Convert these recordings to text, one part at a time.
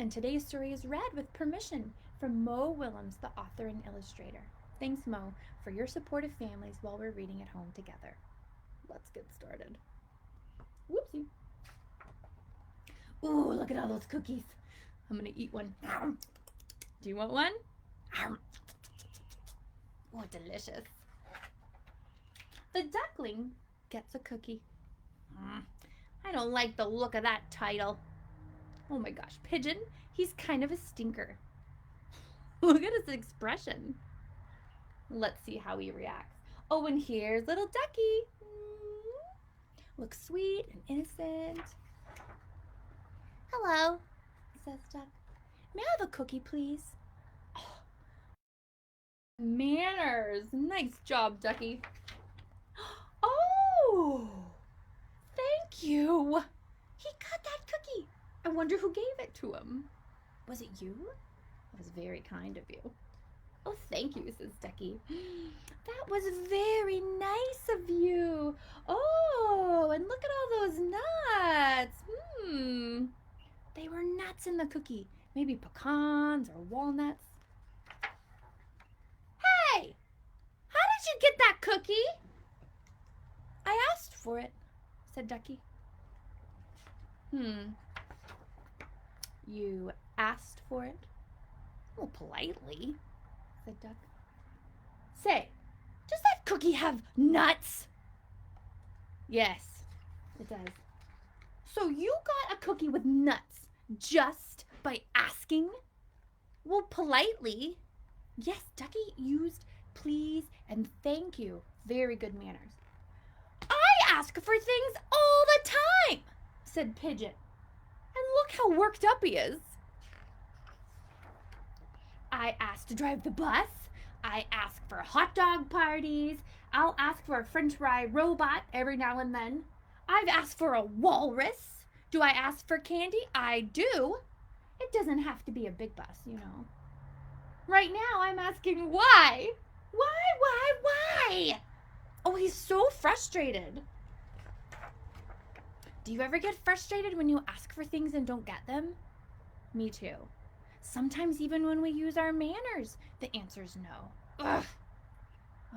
And today's story is read with permission from Willems, the author and illustrator. Thanks, Mo, for your support of families while we're reading at home together. Let's get started. Whoopsie. Ooh, look at all those cookies. I'm gonna eat one. Do you want one? Oh, delicious. The duckling gets a cookie. I don't like the look of that title. Oh my gosh, Pigeon, he's kind of a stinker. Look at his expression. Let's see how he reacts. Oh, and here's little Ducky. Looks sweet and innocent. Hello, says Duck. May I have a cookie, please? Oh. Manners. Nice job, Ducky. Oh, thank you. He got that cookie. I wonder who gave it to him. Was it you? That was very kind of you. Oh, thank you, says Ducky. That was very nice of you. Oh, and look at all those nuts. They were nuts in the cookie. Maybe pecans or walnuts. Hey, how did you get that cookie? I asked for it, said Ducky. You asked for it? Oh, politely, said Duck. Say, does that cookie have nuts? Yes, it does. So you got a cookie with nuts just by asking? Well, politely. Yes, Ducky used please and thank you. Very good manners. I ask for things all the time, said Pigeon. And look how worked up he is. I ask to drive the bus. I ask for hot dog parties. I'll ask for a french fry robot every now and then. I've asked for a walrus. Do I ask for candy? I do. It doesn't have to be a big bus, you know. Right now I'm asking why? Why? Oh, he's so frustrated. Do you ever get frustrated when you ask for things and don't get them? Me too. Sometimes even when we use our manners, the answer's no. Ugh.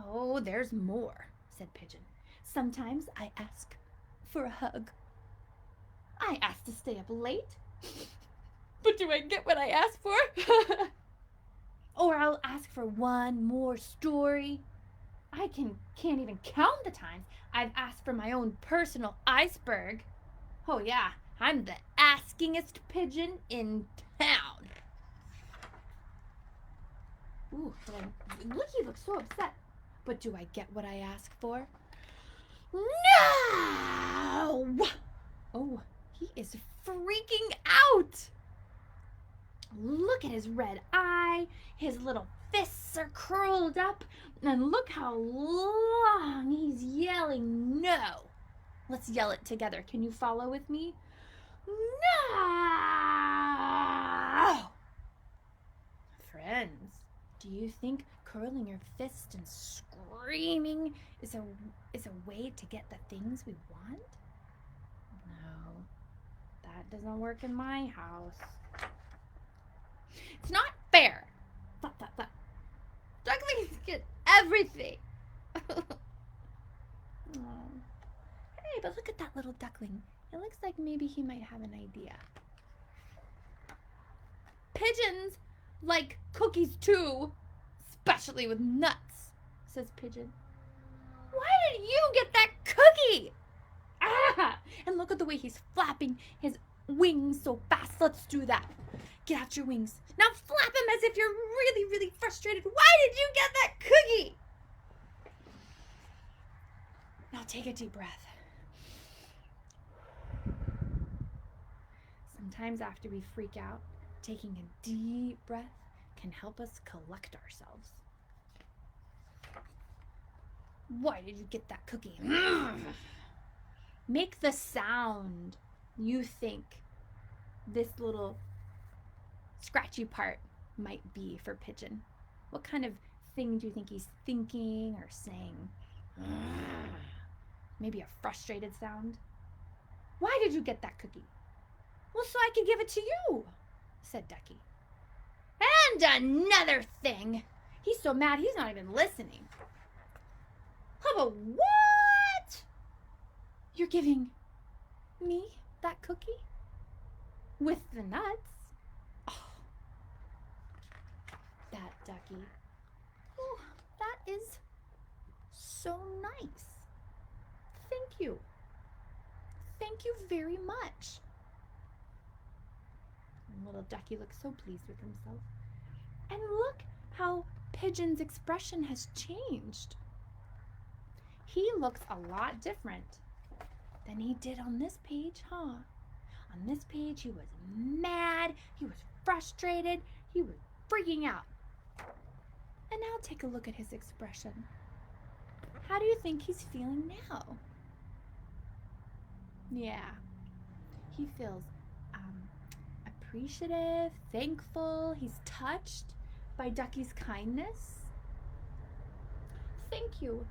Oh, there's more, said Pigeon. Sometimes I ask for a hug. I ask to stay up late. But do I get what I ask for? Or I'll ask for one more story. I can't even count the times I've asked for my own personal iceberg. Oh yeah, I'm the askingest pigeon in town. Ooh, look, he looks so upset. But do I get what I ask for? No! Oh, he is freaking out. Look at his red eye. His little fists are curled up. And look how long he's yelling no. Let's yell it together. Can you follow with me? No! Friends, do you think curling your fist and screaming is a way to get the things we want? No, that doesn't work in my house. It's not fair. Ducklings get everything. Oh. Hey, but look at that little duckling. It looks like maybe he might have an idea. Pigeons like cookies too, especially with nuts, says Pigeon. Why did you get that cookie? Ah! And look at the way he's flapping his wings so fast. Let's do that. Get out your wings. Now flap them as if you're really, really frustrated. Why did you get that cookie? Now take a deep breath. Sometimes after we freak out, taking a deep breath can help us collect ourselves. Why did you get that cookie? Make the sound you think this little scratchy part might be for Pigeon. What kind of thing do you think he's thinking or saying? Maybe a frustrated sound? Why did you get that cookie? Well, so I could give it to you. said Ducky. And another thing. He's so mad he's not even listening. Hubba, what? You're giving me that cookie? With the nuts? Oh, that Ducky. Oh, that is so nice. Thank you. Thank you very much. And little Ducky looks so pleased with himself. And look how Pigeon's expression has changed. He looks a lot different than he did on this page, huh? On this page, he was mad, he was frustrated, he was freaking out. And now take a look at his expression. How do you think he's feeling now? Yeah, he feels appreciative, thankful, he's touched by Ducky's kindness. Thank you.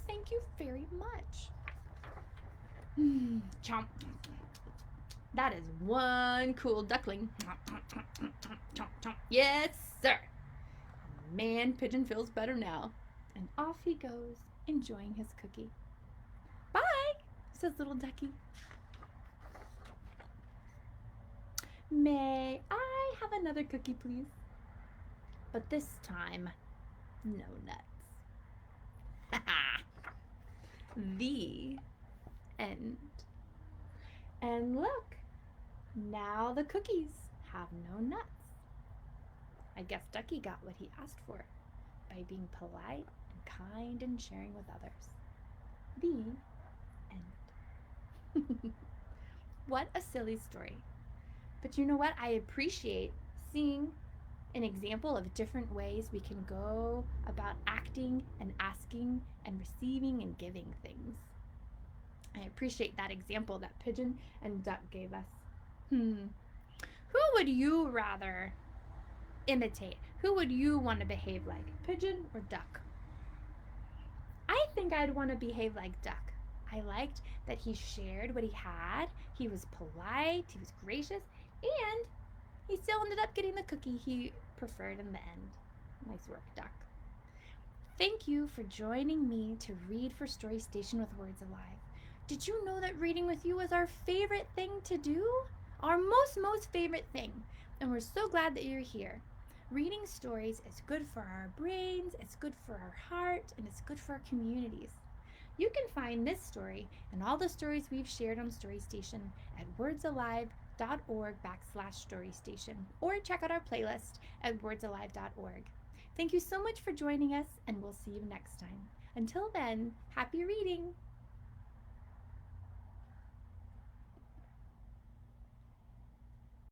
Thank you very much. Chomp. That is one cool duckling. Chomp, chomp. Yes, sir. Man, Pigeon feels better now. And off he goes, enjoying his cookie. Bye, says little Ducky. May I have another cookie, please? But this time, no nuts. The end. And look, now the cookies have no nuts. I guess Ducky got what he asked for by being polite and kind and sharing with others. The end. What a silly story. But you know what? I appreciate seeing an example of different ways we can go about acting and asking and receiving and giving things. I appreciate that example that Pigeon and Duck gave us. Who would you rather imitate? Who would you want to behave like, Pigeon or Duck? I think I'd want to behave like Duck. I liked that he shared what he had. He was polite, he was gracious, and he still ended up getting the cookie he preferred in the end. Nice work, Duck. Thank you for joining me to read for Story Station with Words Alive. Did you know that reading with you is our favorite thing to do? Our most favorite thing. And we're so glad that you're here. Reading stories is good for our brains, it's good for our heart, and it's good for our communities. You can find this story and all the stories we've shared on Story Station at wordsalive.org/storystation, or check out our playlist at wordsalive.org. Thank you so much for joining us, and we'll see you next time. Until then, happy reading!